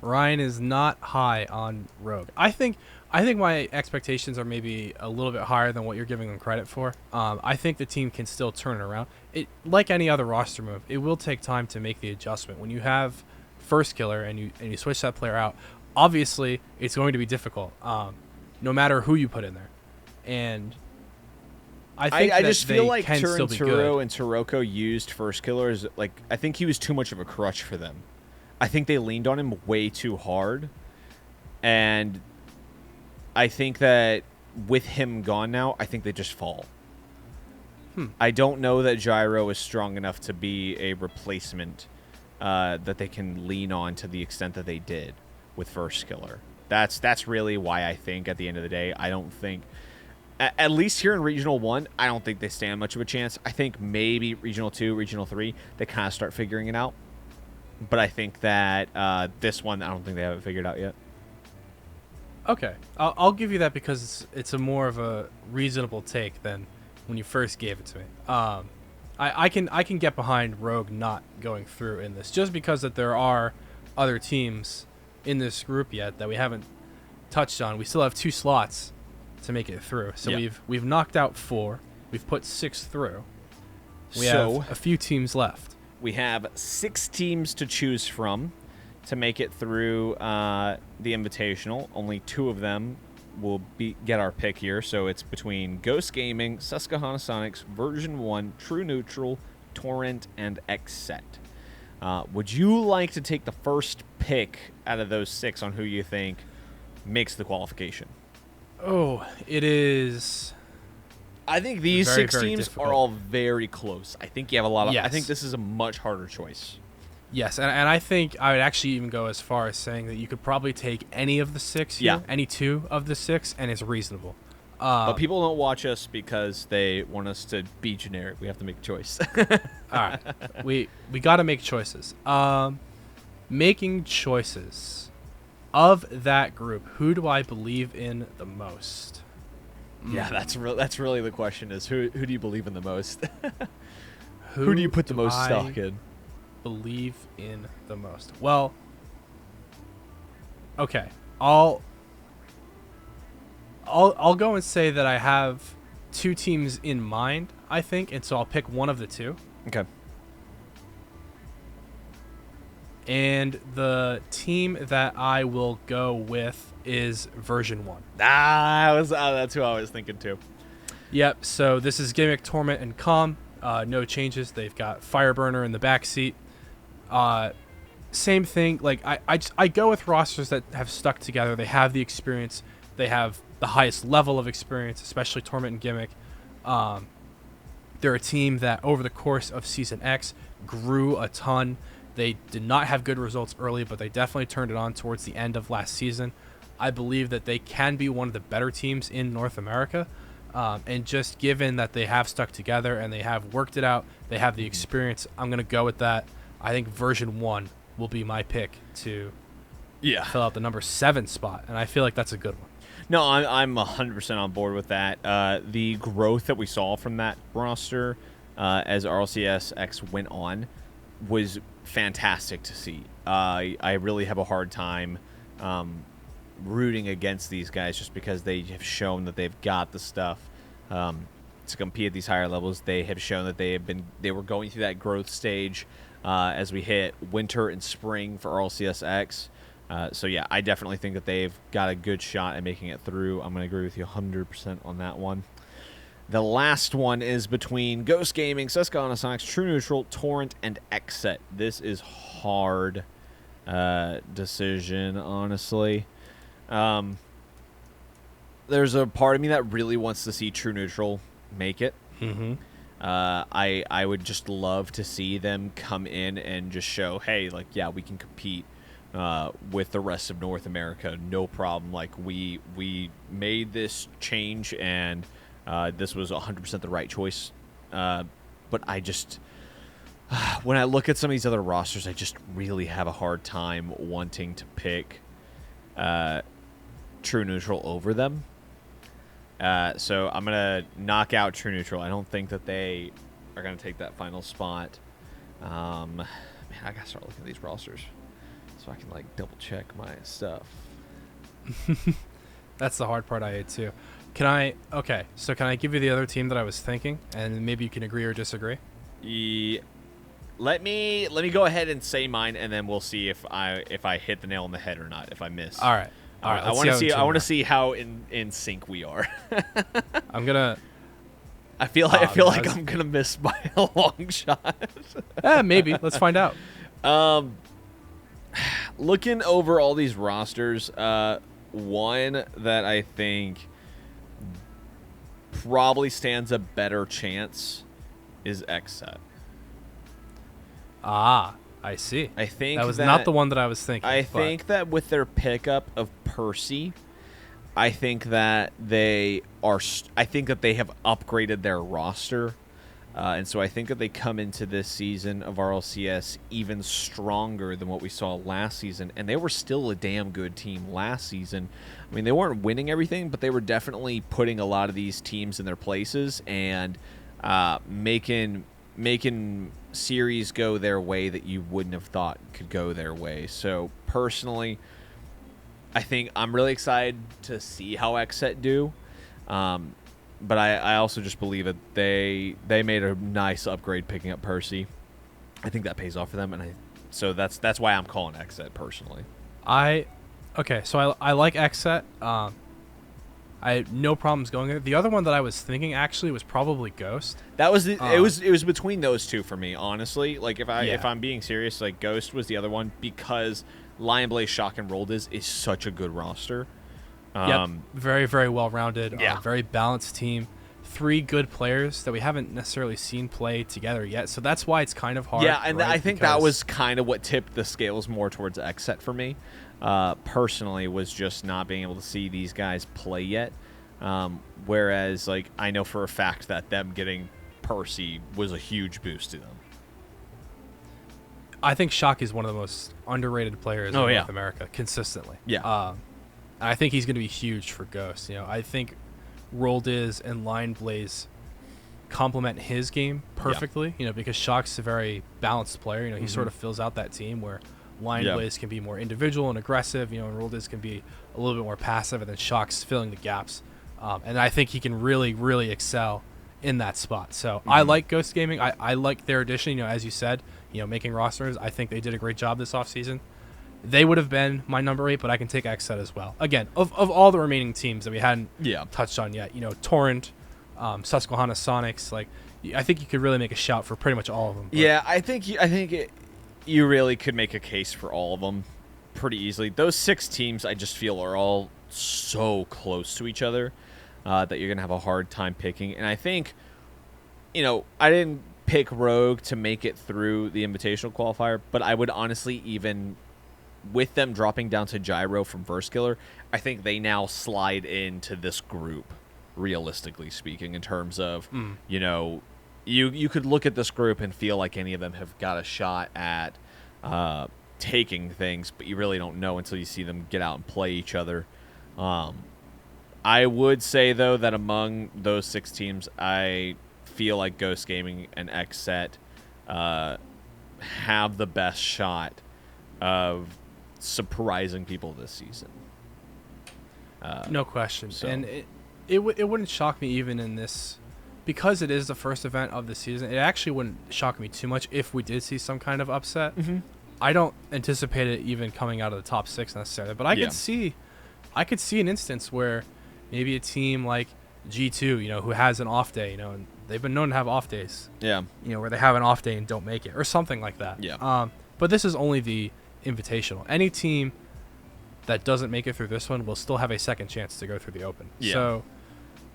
Ryan is not high on Rogue. I think my expectations are maybe a little bit higher than what you're giving them credit for. I think the team can still turn it around. It, like any other roster move, it will take time to make the adjustment. When you have First Killer and you switch that player out, obviously it's going to be difficult, no matter who you put in there. And I just feel like Turinturo and Taroko used First Killer as, like, I think he was too much of a crutch for them. I think they leaned on him way too hard, and I think that with him gone now, I think they just fall. I don't know that Gyro is strong enough to be a replacement that they can lean on to the extent that they did with First Killer. That's really why I think at the end of the day, I don't think, at least here in Regional 1, I don't think they stand much of a chance. I think maybe Regional 2, Regional 3, they kind of start figuring it out. But I think that this one, I don't think they have it figured out yet. Okay, I'll give you that because it's a more of a reasonable take than when you first gave it to me. I can get behind Rogue not going through in this, just because that there are other teams in this group yet that we haven't touched on. We still have 2 slots to make it through, so we've knocked out 4. We've put 6 through. We have a few teams left. We have 6 teams to choose from to make it through the Invitational. Only 2 of them will get our pick here. So it's between Ghost Gaming, Susquehanna Sonics, Version 1, True Neutral, Torrent, and Xset. Would you like to take the first pick out of those 6 on who you think makes the qualification? Oh, it is... I think these very, 6 very teams difficult. are all very close. I think you have a lot of... Yes. I think this is a much harder choice. Yes, and I think I would actually even go as far as saying that you could probably take any of the 6 here, any 2 of the 6, and it's reasonable. But people don't watch us because they want us to be generic. We have to make a choice. All right, we got to make choices. Making choices of that group, who do I believe in the most? Yeah, that's really the question: is who do you believe in the most? Who do you put the most I stock in? believe in the most? Well, okay. I'll go and say that I have two teams in mind, I think, and so I'll pick one of the two. Okay. And the team that I will go with is version 1. That's who I was thinking too. Yep, so this is Gimmick, Torment, and Calm. No changes. They've got Fireburner in the backseat. Same thing. Like I go with rosters that have stuck together. They have the experience. They have the highest level of experience, especially Torment and Gimmick. They're a team that over the course of Season X grew a ton. They did not have good results early, but they definitely turned it on towards the end of last season. I believe that they can be one of the better teams in North America. And just given that they have stuck together and they have worked it out, they have the experience, I'm going to go with that. I think version 1 will be my pick to fill out the number 7 spot, and I feel like that's a good one. No, I'm 100% on board with that. The growth that we saw from that roster as RLCS X went on was fantastic to see. I really have a hard time rooting against these guys just because they have shown that they've got the stuff to compete at these higher levels. They have shown that they were going through that growth stage as we hit winter and spring for RLCS X. So yeah, I definitely think that they've got a good shot at making it through. I'm going to agree with you 100% on that one. The last one is between Ghost Gaming, Susquehanna Sonics, True Neutral, Torrent, and Xset. This is hard decision, honestly. There's a part of me that really wants to see True Neutral make it. Mm-hmm. I would just love to see them come in and just show, hey, like, yeah, we can compete with the rest of North America, no problem. Like, we made this change, and this was 100% the right choice. But I just, when I look at some of these other rosters, I just really have a hard time wanting to pick True Neutral over them. So I'm going to knock out True Neutral. I don't think that they are going to take that final spot. Man, I got to start looking at these rosters so I can, like, double check my stuff. That's the hard part I hate too. Can I give you the other team that I was thinking, and maybe you can agree or disagree? Let me go ahead and say mine, and then we'll see if I hit the nail on the head or not. If I miss, all right. I want to see how in sync we are. I feel like I'm gonna miss by a long shot. Maybe. Let's find out. Looking over all these rosters, one that I think probably stands a better chance is Xset. I see. I think that was not the one that I was thinking. I think that with their pickup of Percy, I think that they have upgraded their roster, and so I think that they come into this season of RLCS even stronger than what we saw last season. And they were still a damn good team last season. I mean, they weren't winning everything, but they were definitely putting a lot of these teams in their places and making series go their way that you wouldn't have thought could go their way. So personally, I think I'm really excited to see how Xset do. But I also just believe that they made a nice upgrade picking up Percy. I think that pays off for them, so that's why I'm calling Xset personally. So I like Xset. I had no problems going there. The other one that I was thinking actually was probably Ghost. That was it was between those two for me, honestly. Like if I'm being serious, like Ghost was the other one because Lion Blaze Shock and Rolled is such a good roster. Very, very well rounded. Yeah. Very balanced team. 3 good players that we haven't necessarily seen play together yet, so that's why it's kind of hard. Yeah, and I think that was kind of what tipped the scales more towards Xset for me. Personally, was just not being able to see these guys play yet. Whereas, like, I know for a fact that them getting Percy was a huge boost to them. I think Shock is one of the most underrated players in North America consistently. Yeah. I think he's going to be huge for Ghost. You know, I think Roldiz and Lion Blaze complement his game perfectly, because Shock's a very balanced player. He sort of fills out that team where Lion Blaze can be more individual and aggressive, and Roldiz can be a little bit more passive, and then Shock's filling the gaps. And I think he can really, really excel in that spot. So I like Ghost Gaming. I like their addition, as you said, making rosters. I think they did a great job this offseason. They would have been my number 8, but I can take Xset as well. Again, of all the remaining teams that we hadn't touched on yet, Torrent, Susquehanna Sonics, I think you could really make a shout for pretty much all of them. Yeah, I think you really could make a case for all of them pretty easily. Those 6 teams, I just feel, are all so close to each other that you're going to have a hard time picking. And I think, I didn't pick Rogue to make it through the Invitational Qualifier, but I would honestly, even with them dropping down to Gyro from Verskiller, I think they now slide into this group, realistically speaking, in terms of, you could look at this group and feel like any of them have got a shot at taking things, but you really don't know until you see them get out and play each other. I would say, though, that among those 6 teams, I feel like Ghost Gaming and Xset have the best shot of surprising people this season. No question. So. And it wouldn't shock me even in this, because it is the first event of the season, it actually wouldn't shock me too much if we did see some kind of upset. I don't anticipate it even coming out of the top 6 necessarily, but I could see an instance where maybe a team like G2, who has an off day, and they've been known to have off days. Yeah. Where they have an off day and don't make it, or something like that. Yeah. But this is only the Invitational. Any team that doesn't make it through this one will still have a second chance to go through the Open. Yeah. So,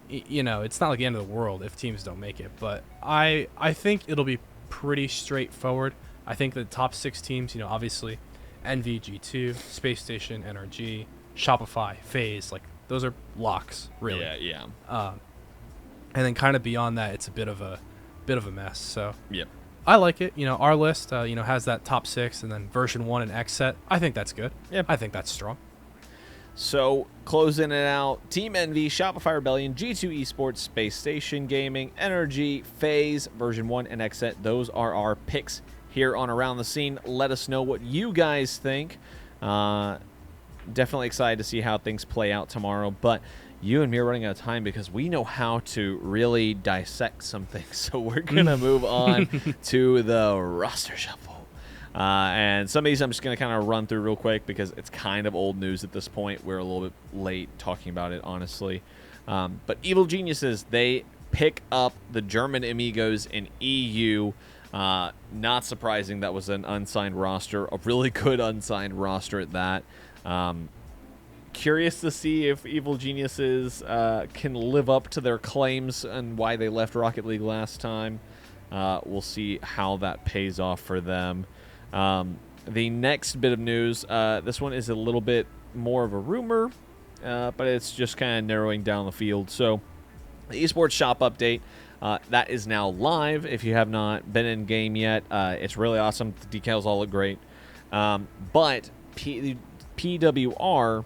it's not like the end of the world if teams don't make it. But I think it'll be pretty straightforward. I think the top 6 teams, obviously, NV, G2, Space Station, NRG, Shopify, FaZe, those are locks, really. Yeah. And then kind of beyond that, it's a bit of a mess. So. Yep. I like it. Our list, has that top 6 and then version 1 and Xset. I think that's good. Yep. I think that's strong. So, closing it out, Team Envy, Shopify Rebellion, G2 Esports, Space Station Gaming, Energy, FaZe, version 1, and Xset. Those are our picks here on Around the Scene. Let us know what you guys think. Definitely excited to see how things play out tomorrow, but you and me are running out of time because we know how to really dissect some things. So we're going to move on to the roster shuffle. And some of these I'm just going to kind of run through real quick because it's kind of old news at this point. We're a little bit late talking about it, honestly. But Evil Geniuses, they pick up the German Amigos in EU. Not surprising, that was an unsigned roster, a really good unsigned roster at that. Curious to see if Evil Geniuses can live up to their claims and why they left Rocket League last time. We'll see how that pays off for them. The next bit of news, this one is a little bit more of a rumor, but it's just kind of narrowing down the field. So the Esports Shop update, that is now live. If you have not been in game yet, it's really awesome. The decals all look great. But PWR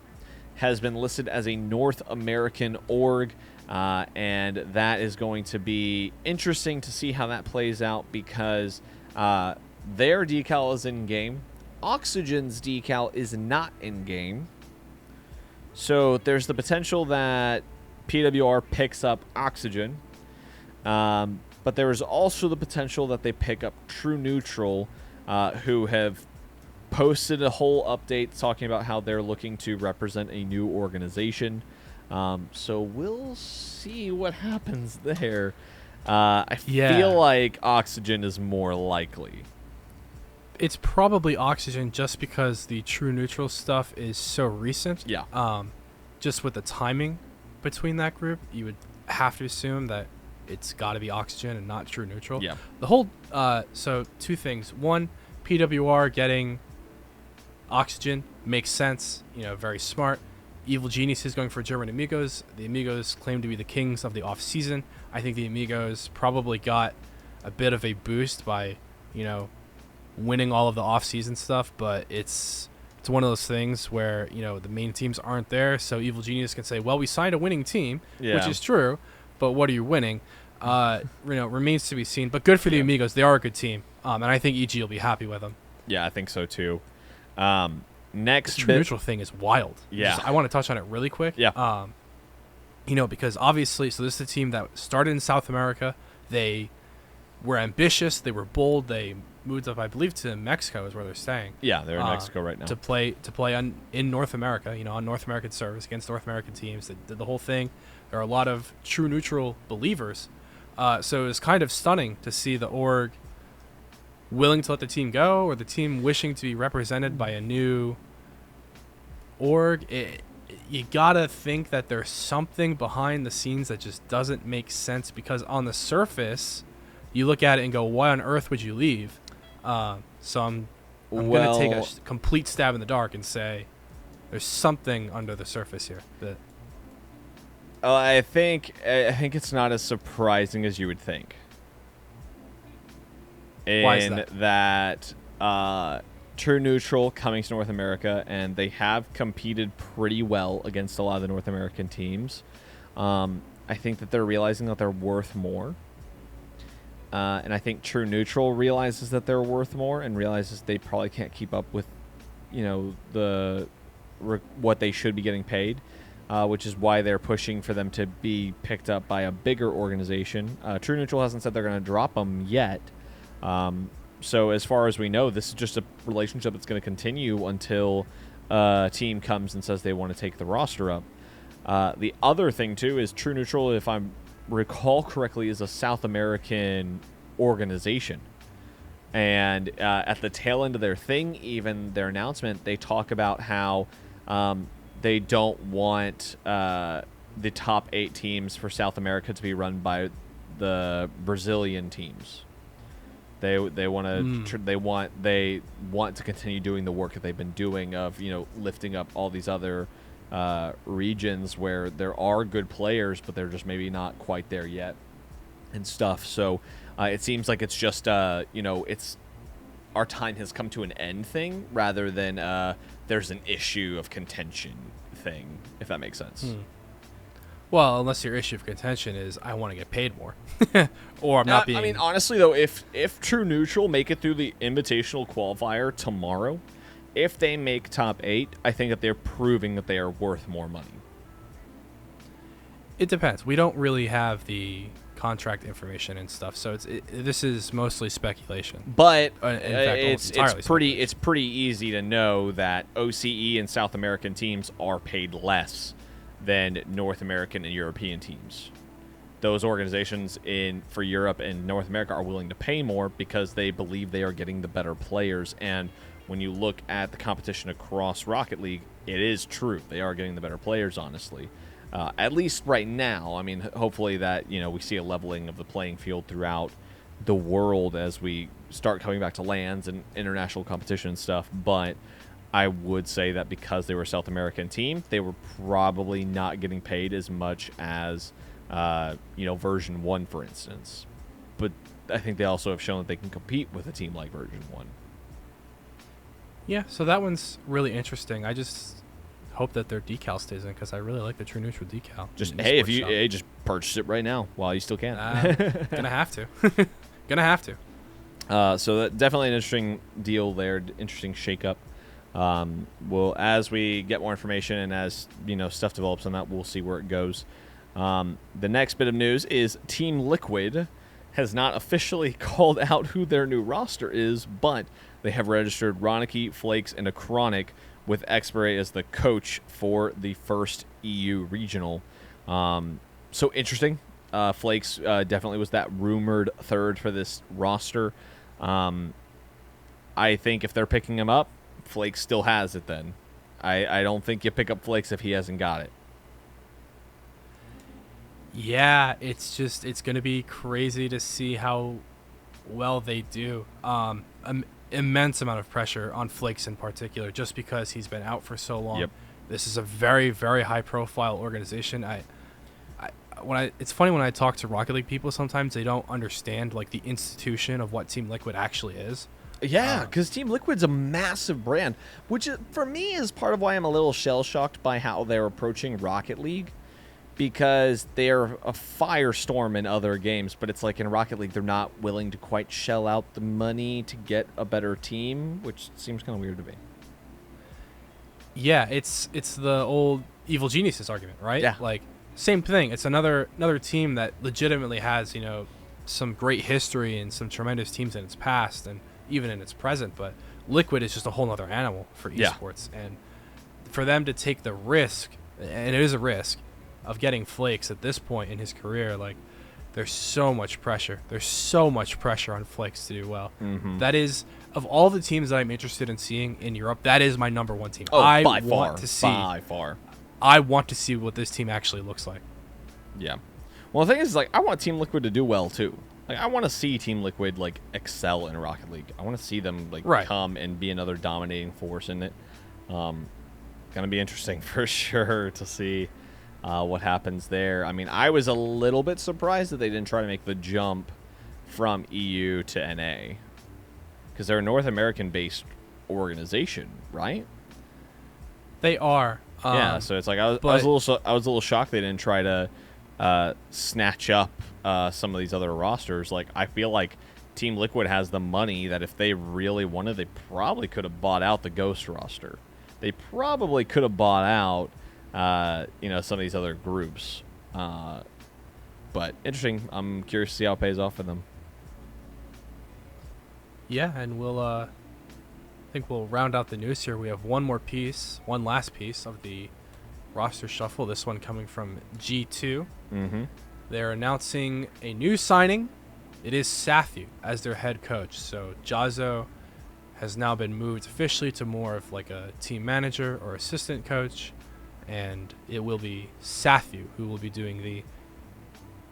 has been listed as a North American org, and that is going to be interesting to see how that plays out because their decal is in-game. Oxygen's decal is not in-game. So there's the potential that PWR picks up Oxygen, but there is also the potential that they pick up True Neutral, who have posted a whole update talking about how they're looking to represent a new organization. So we'll see what happens there. I feel like Oxygen is more likely. It's probably Oxygen just because the True Neutral stuff is so recent. Yeah. Just with the timing between that group, you would have to assume that it's got to be Oxygen and not True Neutral. Yeah. The whole so 2 things. One, PWR getting Oxygen makes sense, very smart. Evil Genius is going for German Amigos. The Amigos claim to be the kings of the off-season. I think the Amigos probably got a bit of a boost by, winning all of the off-season stuff, but it's one of those things where, the main teams aren't there, so Evil Genius can say, well, we signed a winning team, which is true, but what are you winning? remains to be seen. But good for the Amigos. They are a good team, and I think EG will be happy with them. Yeah, I think so too. Next, the true neutral thing is wild. Yeah, I want to touch on it really quick. Yeah. Because obviously, so this is a team that started in South America. They were ambitious. They were bold. They moved up, I believe, to Mexico is where they're staying. Yeah, they're in Mexico right now to play in North America. On North American service against North American teams. They did the whole thing. There are a lot of true neutral believers. So it was kind of stunning to see the org willing to let the team go, or the team wishing to be represented by a new org. You gotta think that there's something behind the scenes that just doesn't make sense, because on the surface you look at it and go, why on earth would you leave? So I'm gonna take a complete stab in the dark and say there's something under the surface here. I think it's not as surprising as you would think. Why is that? True neutral coming to North America, and they have competed pretty well against a lot of the North American teams. I think that they're realizing that they're worth more. And I think True Neutral realizes that they're worth more and realizes they probably can't keep up with, what they should be getting paid, which is why they're pushing for them to be picked up by a bigger organization. True Neutral hasn't said they're going to drop them yet. So as far as we know, this is just a relationship that's going to continue until a team comes and says they want to take the roster up. The other thing, too, is True Neutral, if I recall correctly, is a South American organization. And at the tail end of their thing, even their announcement, they talk about how they don't want the top 8 teams for South America to be run by the Brazilian teams. They want to continue doing the work that they've been doing of lifting up all these other regions where there are good players, but they're just maybe not quite there yet and stuff. So it seems like it's just it's our time has come to an end thing rather than there's an issue of contention thing, if that makes sense. Well, unless your issue of contention is I want to get paid more, or I'm not being. I mean, honestly though, if True Neutral make it through the Invitational Qualifier tomorrow, if they make top 8, I think that they're proving that they are worth more money. It depends. We don't really have the contract information and stuff, so this is mostly speculation. But in fact, it's pretty easy to know that OCE and South American teams are paid less than North American and European teams. Those organizations for Europe and North America are willing to pay more because they believe they are getting the better players. And when you look at the competition across Rocket League, it is true. They are getting the better players, honestly. At least right now. I mean, hopefully that, we see a leveling of the playing field throughout the world as we start coming back to LANs and international competition and stuff. But I would say that because they were a South American team, they were probably not getting paid as much as, version 1, for instance. But I think they also have shown that they can compete with a team like version 1. Yeah, so that one's really interesting. I just hope that their decal stays in because I really like the True Neutral decal. Just just purchase it right now while you still can. Gonna have to. So that definitely an interesting deal there, interesting shakeup. Well, as we get more information and as stuff develops on that, we'll see where it goes. The next bit of news is Team Liquid has not officially called out who their new roster is, but they have registered Ronicky, Flakes, and Acronic, with Xpray as the coach for the first EU regional. So interesting. Flakes definitely was that rumored third for this roster. I think if they're picking him up, Flakes still has it then. I don't think you pick up Flakes if he hasn't got it. Yeah, it's going to be crazy to see how well they do. Immense amount of pressure on Flakes in particular, just because he's been out for so long. Yep. This is a very, very high-profile organization. It's funny when I talk to Rocket League people, sometimes they don't understand the institution of what Team Liquid actually is. Yeah, because Team Liquid's a massive brand, which for me is part of why I'm a little shell-shocked by how they're approaching Rocket League. because they're a firestorm in other games, but it's like in Rocket League, they're not willing to quite shell out the money to get a better team, which seems kind of weird to me. Yeah, it's the old Evil Geniuses argument, right? Yeah. Like, same thing. It's another team that legitimately has, some great history and some tremendous teams in its past and even in its present, but Liquid is just a whole other animal for esports. Yeah. And for them to take the risk, and it is a risk, of getting Flakes at this point in his career, like, there's so much pressure. There's so much pressure on Flakes to do well. Mm-hmm. That is, of all the teams that I'm interested in seeing in Europe, that is my number one team. By far. I want to see what this team actually looks like. Yeah. Well, the thing is, like, I want Team Liquid to do well too. Like, I want to see Team Liquid like excel in Rocket League. I want to see them like come and be another dominating force in it. Gonna be interesting for sure to see what happens there. I mean, I was a little bit surprised that they didn't try to make the jump from EU to NA, because they're a North American-based organization, right? They are. Yeah, so it's like I was a little shocked they didn't try to snatch up some of these other rosters. Like, I feel like Team Liquid has the money that if they really wanted, they probably could have bought out the Ghost roster. They probably could have bought out some of these other groups. But interesting. I'm curious to see how it pays off for them. Yeah, and I think we'll round out the news here. We have one last piece of the roster shuffle. This one coming from G2. Mm-hmm. They're announcing a new signing. It is Sathu as their head coach. So Jazo has now been moved officially to more of like a team manager or assistant coach, and it will be Sathu who will be doing the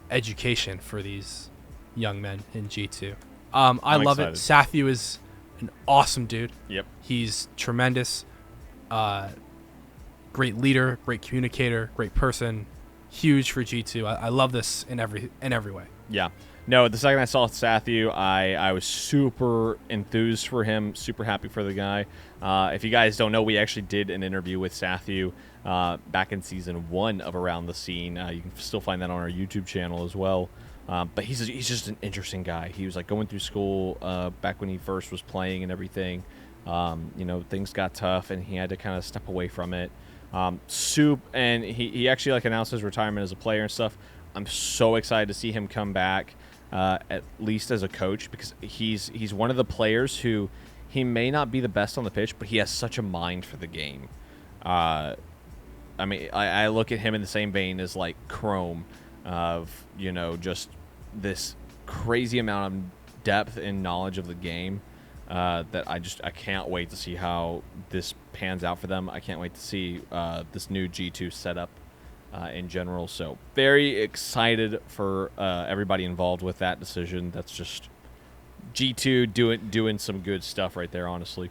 education for these young men in G2. I love it. Sathu is an awesome dude. Yep. He's tremendous. Great leader, great communicator, great person. Huge for G2. I love this in every way. Yeah. No, the second I saw Sathu, I was super enthused for him, super happy for the guy. If you guys don't know, we actually did an interview with Sathu back in Season 1 of Around the Scene. You can still find that on our YouTube channel as well. But he's just an interesting guy. He was like going through school back when he first was playing and everything. Things got tough and he had to kind of step away from it. And he actually like announced his retirement as a player and stuff. I'm so excited to see him come back, at least as a coach, because he's one of the players who he may not be the best on the pitch, but he has such a mind for the game. I look at him in the same vein as like Chrome, of just this crazy amount of depth and knowledge of the game. That I can't wait to see how this pans out for them. I can't wait to see this new G2 setup in general. So very excited for everybody involved with that decision. That's just G2 doing some good stuff right there, honestly.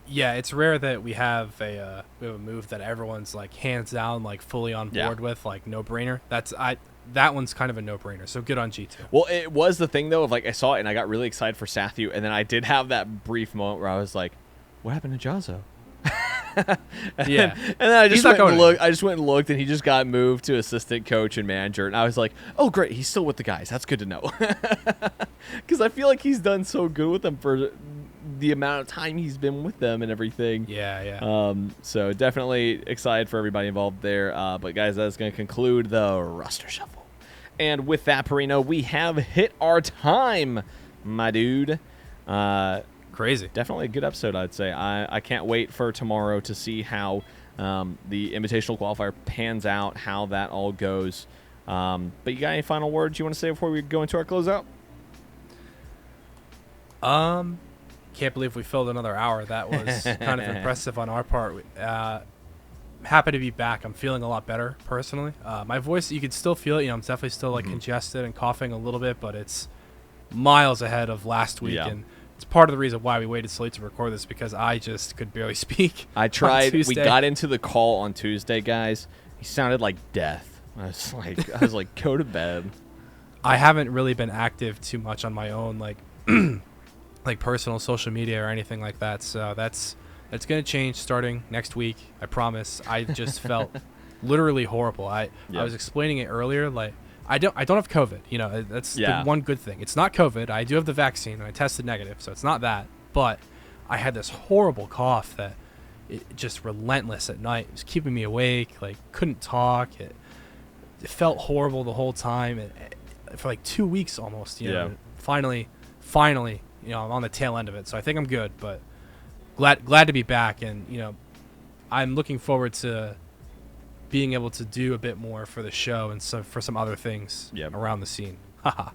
Yeah, it's rare that we have a move that everyone's like hands down, like fully on board with, like no brainer. That one's kind of a no-brainer, so good on G2. Well, it was the thing, though, of like I saw it and I got really excited for Sathu, and then I did have that brief moment where I was like, what happened to Jazo? Yeah. And then I just went and looked, and he just got moved to assistant coach and manager, and I was like, oh, great, he's still with the guys. That's good to know. Because I feel like he's done so good with them for the amount of time he's been with them and everything. Yeah. So definitely excited for everybody involved there. But guys, that's going to conclude the roster shuffle. And with that, Perino, we have hit our time, my dude. Crazy. Definitely a good episode, I'd say. I can't wait for tomorrow to see how the Invitational Qualifier pans out, how that all goes. But you got any final words you want to say before we go into our closeout? Can't believe we filled another hour. That was kind of impressive on our part. Happy to be back. I'm feeling a lot better personally. My voice, you can still feel it. I'm definitely still like congested and coughing a little bit, but it's miles ahead of last week. And it's part of the reason why we waited so late to record this, because I just could barely speak. I tried. We got into the call on Tuesday, guys. He sounded like death. I was like, go to bed. I haven't really been active too much on my own, like personal social media or anything like that. So that's going to change starting next week. I promise. I just felt literally horrible. I was explaining it earlier. Like, I don't have COVID. You know, that's the one good thing. It's not COVID. I do have the vaccine, and I tested negative, so it's not that. But I had this horrible cough that it just relentless at night. It was keeping me awake. Like, couldn't talk. It felt horrible the whole time. For like 2 weeks almost. You know, finally, you know, I'm on the tail end of it. So I think I'm good. But glad to be back, and you know, I'm looking forward to being able to do a bit more for the show and for some other things around the scene. Haha.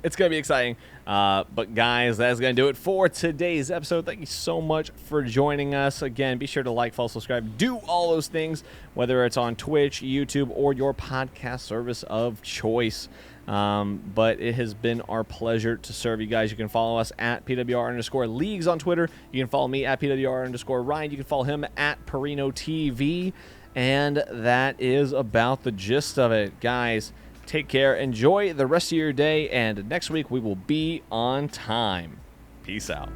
It's going to be exciting. But guys, that's going to do it for today's episode. Thank you so much for joining us. Again, be sure to like, follow, subscribe, do all those things, whether it's on Twitch, YouTube, or your podcast service of choice. But it has been our pleasure to serve you guys. You can follow us at PWR_leagues on Twitter. You can follow me at PWR_Ryan. You can follow him at Perino TV. And that is about the gist of it. Guys, take care. Enjoy the rest of your day. And next week we will be on time. Peace out.